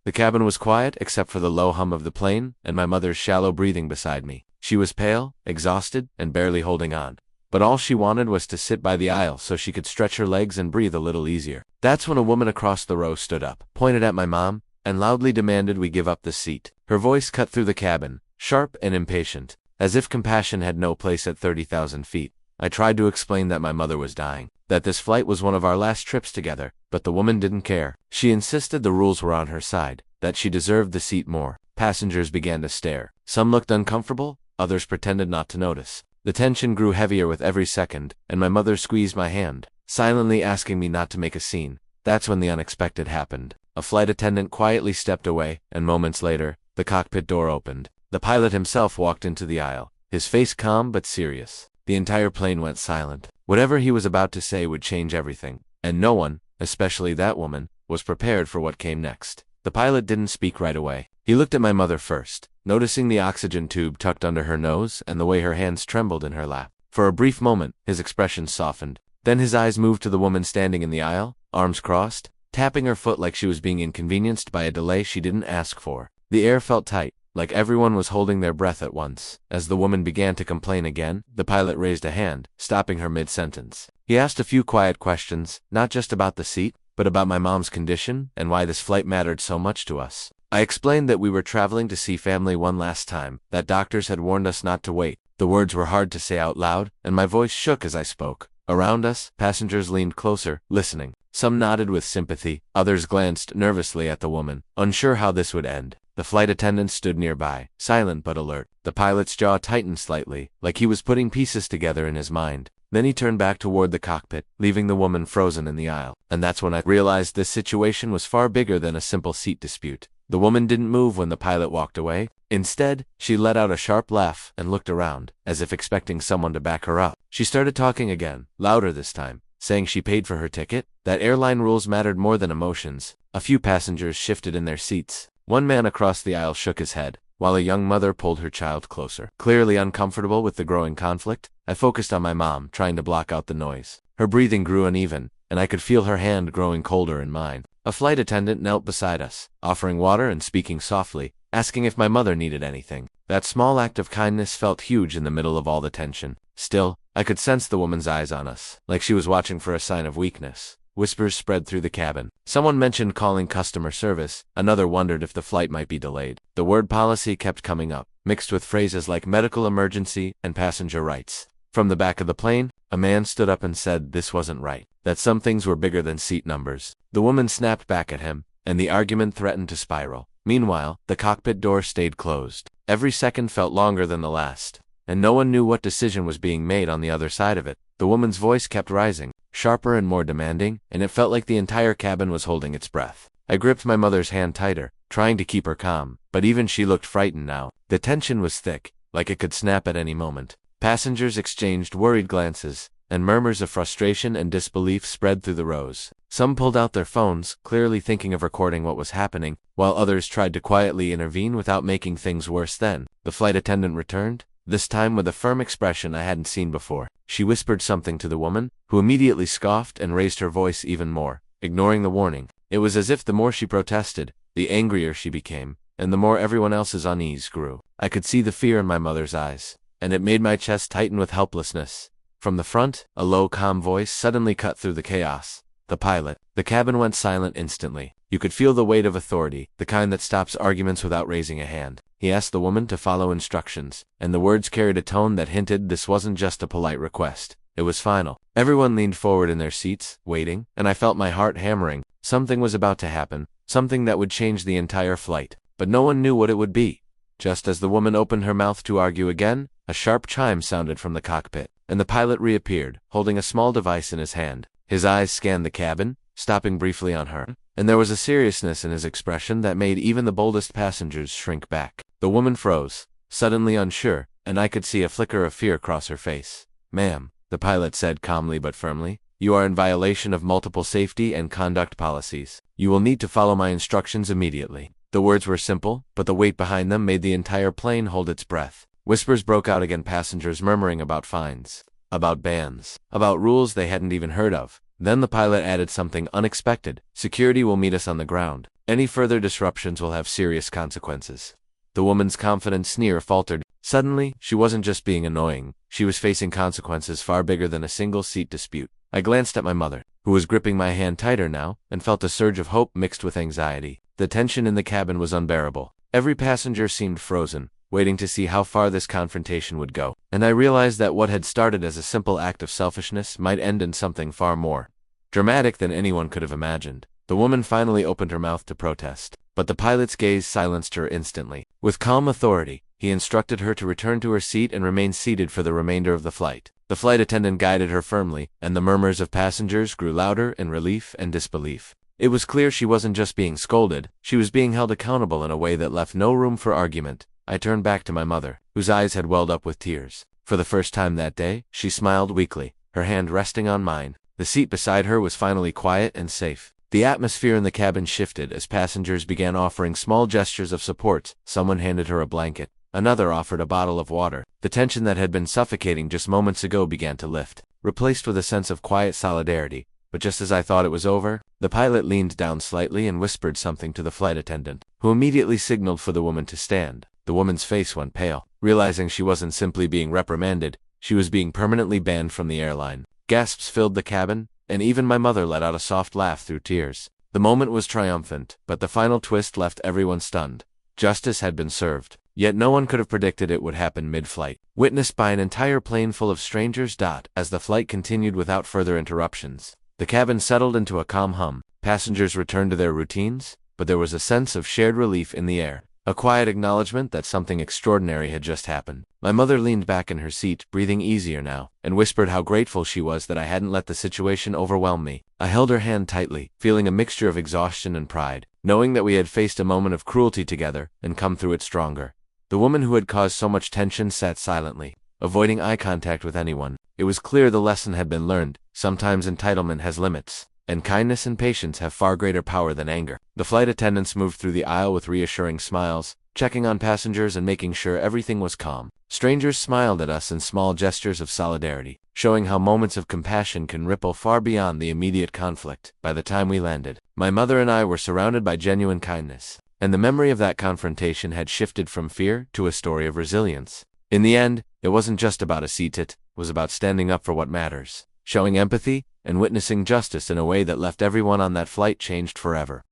The cabin was quiet except for the low hum of the plane and my mother's shallow breathing beside me. She was pale, exhausted, and barely holding on. But all she wanted was to sit by the aisle so she could stretch her legs and breathe a little easier. That's when a woman across the row stood up, pointed at my mom, and loudly demanded we give up the seat. Her voice cut through the cabin, sharp and impatient, as if compassion had no place at 30,000 feet. I tried to explain that my mother was dying, that this flight was one of our last trips together, but the woman didn't care. She insisted the rules were on her side, that she deserved the seat more. Passengers began to stare. Some looked uncomfortable, others pretended not to notice. The tension grew heavier with every second, and my mother squeezed my hand, silently asking me not to make a scene. That's when the unexpected happened. A flight attendant quietly stepped away, and moments later, the cockpit door opened. The pilot himself walked into the aisle, his face calm but serious. The entire plane went silent. Whatever he was about to say would change everything, and no one, especially that woman, was prepared for what came next. The pilot didn't speak right away. He looked at my mother first, noticing the oxygen tube tucked under her nose and the way her hands trembled in her lap. For a brief moment, his expression softened. Then his eyes moved to the woman standing in the aisle, arms crossed, tapping her foot like she was being inconvenienced by a delay she didn't ask for. The air felt tight, like everyone was holding their breath at once. As the woman began to complain again, the pilot raised a hand, stopping her mid-sentence. He asked a few quiet questions, not just about the seat, but about my mom's condition and why this flight mattered so much to us. I explained that we were traveling to see family one last time, that doctors had warned us not to wait. The words were hard to say out loud, and my voice shook as I spoke. Around us, passengers leaned closer, listening. Some nodded with sympathy, others glanced nervously at the woman, unsure how this would end. The flight attendant stood nearby, silent but alert. The pilot's jaw tightened slightly, like he was putting pieces together in his mind. Then he turned back toward the cockpit, leaving the woman frozen in the aisle. And that's when I realized this situation was far bigger than a simple seat dispute. The woman didn't move when the pilot walked away. Instead, she let out a sharp laugh and looked around, as if expecting someone to back her up. She started talking again, louder this time, saying she paid for her ticket, that airline rules mattered more than emotions. A few passengers shifted in their seats. One man across the aisle shook his head, while a young mother pulled her child closer. Clearly uncomfortable with the growing conflict, I focused on my mom, trying to block out the noise. Her breathing grew uneven, and I could feel her hand growing colder in mine. A flight attendant knelt beside us, offering water and speaking softly, asking if my mother needed anything. That small act of kindness felt huge in the middle of all the tension. Still, I could sense the woman's eyes on us, like she was watching for a sign of weakness. Whispers spread through the cabin. Someone mentioned calling customer service, another wondered if the flight might be delayed. The word policy kept coming up, mixed with phrases like medical emergency and passenger rights. From the back of the plane, a man stood up and said this wasn't right, that some things were bigger than seat numbers. The woman snapped back at him, and the argument threatened to spiral. Meanwhile, the cockpit door stayed closed. Every second felt longer than the last, and no one knew what decision was being made on the other side of it. The woman's voice kept rising, sharper and more demanding, and it felt like the entire cabin was holding its breath. I gripped my mother's hand tighter, trying to keep her calm, but even she looked frightened now. The tension was thick, like it could snap at any moment. Passengers exchanged worried glances, and murmurs of frustration and disbelief spread through the rows. Some pulled out their phones, clearly thinking of recording what was happening, while others tried to quietly intervene without making things worse. Then, the flight attendant returned, this time with a firm expression I hadn't seen before. She whispered something to the woman, who immediately scoffed and raised her voice even more, ignoring the warning. It was as if the more she protested, the angrier she became, and the more everyone else's unease grew. I could see the fear in my mother's eyes, and it made my chest tighten with helplessness. From the front, a low, calm voice suddenly cut through the chaos. The pilot. The cabin went silent instantly. You could feel the weight of authority, the kind that stops arguments without raising a hand. He asked the woman to follow instructions, and the words carried a tone that hinted this wasn't just a polite request. It was final. Everyone leaned forward in their seats, waiting, and I felt my heart hammering. Something was about to happen, something that would change the entire flight, but no one knew what it would be. Just as the woman opened her mouth to argue again, a sharp chime sounded from the cockpit, and the pilot reappeared, holding a small device in his hand. His eyes scanned the cabin, stopping briefly on her, and there was a seriousness in his expression that made even the boldest passengers shrink back. The woman froze, suddenly unsure, and I could see a flicker of fear cross her face. "Ma'am," the pilot said calmly but firmly, "you are in violation of multiple safety and conduct policies. You will need to follow my instructions immediately." The words were simple, but the weight behind them made the entire plane hold its breath. Whispers broke out again, passengers murmuring about fines, about bans, about rules they hadn't even heard of. Then the pilot added something unexpected. Security will meet us on the ground. Any further disruptions will have serious consequences. The woman's confident sneer faltered. Suddenly, she wasn't just being annoying. She was facing consequences far bigger than a single seat dispute. I glanced at my mother, who was gripping my hand tighter now, and felt a surge of hope mixed with anxiety. The tension in the cabin was unbearable. Every passenger seemed frozen, waiting to see how far this confrontation would go. And I realized that what had started as a simple act of selfishness might end in something far more dramatic than anyone could have imagined. The woman finally opened her mouth to protest, but the pilot's gaze silenced her instantly. With calm authority, he instructed her to return to her seat and remain seated for the remainder of the flight. The flight attendant guided her firmly, and the murmurs of passengers grew louder in relief and disbelief. It was clear she wasn't just being scolded, she was being held accountable in a way that left no room for argument. I turned back to my mother, whose eyes had welled up with tears. For the first time that day, she smiled weakly, her hand resting on mine. The seat beside her was finally quiet and safe. The atmosphere in the cabin shifted as passengers began offering small gestures of support. Someone handed her a blanket. Another offered a bottle of water. The tension that had been suffocating just moments ago began to lift, replaced with a sense of quiet solidarity. But just as I thought it was over, the pilot leaned down slightly and whispered something to the flight attendant, who immediately signaled for the woman to stand. The woman's face went pale, realizing she wasn't simply being reprimanded, she was being permanently banned from the airline. Gasps filled the cabin, and even my mother let out a soft laugh through tears. The moment was triumphant, but the final twist left everyone stunned. Justice had been served, yet no one could have predicted it would happen mid-flight, witnessed by an entire plane full of strangers. As the flight continued without further interruptions, the cabin settled into a calm hum. Passengers returned to their routines, but there was a sense of shared relief in the air, a quiet acknowledgement that something extraordinary had just happened. My mother leaned back in her seat, breathing easier now, and whispered how grateful she was that I hadn't let the situation overwhelm me. I held her hand tightly, feeling a mixture of exhaustion and pride, knowing that we had faced a moment of cruelty together and come through it stronger. The woman who had caused so much tension sat silently, avoiding eye contact with anyone. It was clear the lesson had been learned. Sometimes entitlement has limits, and kindness and patience have far greater power than anger. The flight attendants moved through the aisle with reassuring smiles, checking on passengers and making sure everything was calm. Strangers smiled at us in small gestures of solidarity, showing how moments of compassion can ripple far beyond the immediate conflict. By the time we landed, my mother and I were surrounded by genuine kindness, and the memory of that confrontation had shifted from fear to a story of resilience. In the end, it wasn't just about a seat, it was about standing up for what matters, showing empathy, and witnessing justice in a way that left everyone on that flight changed forever.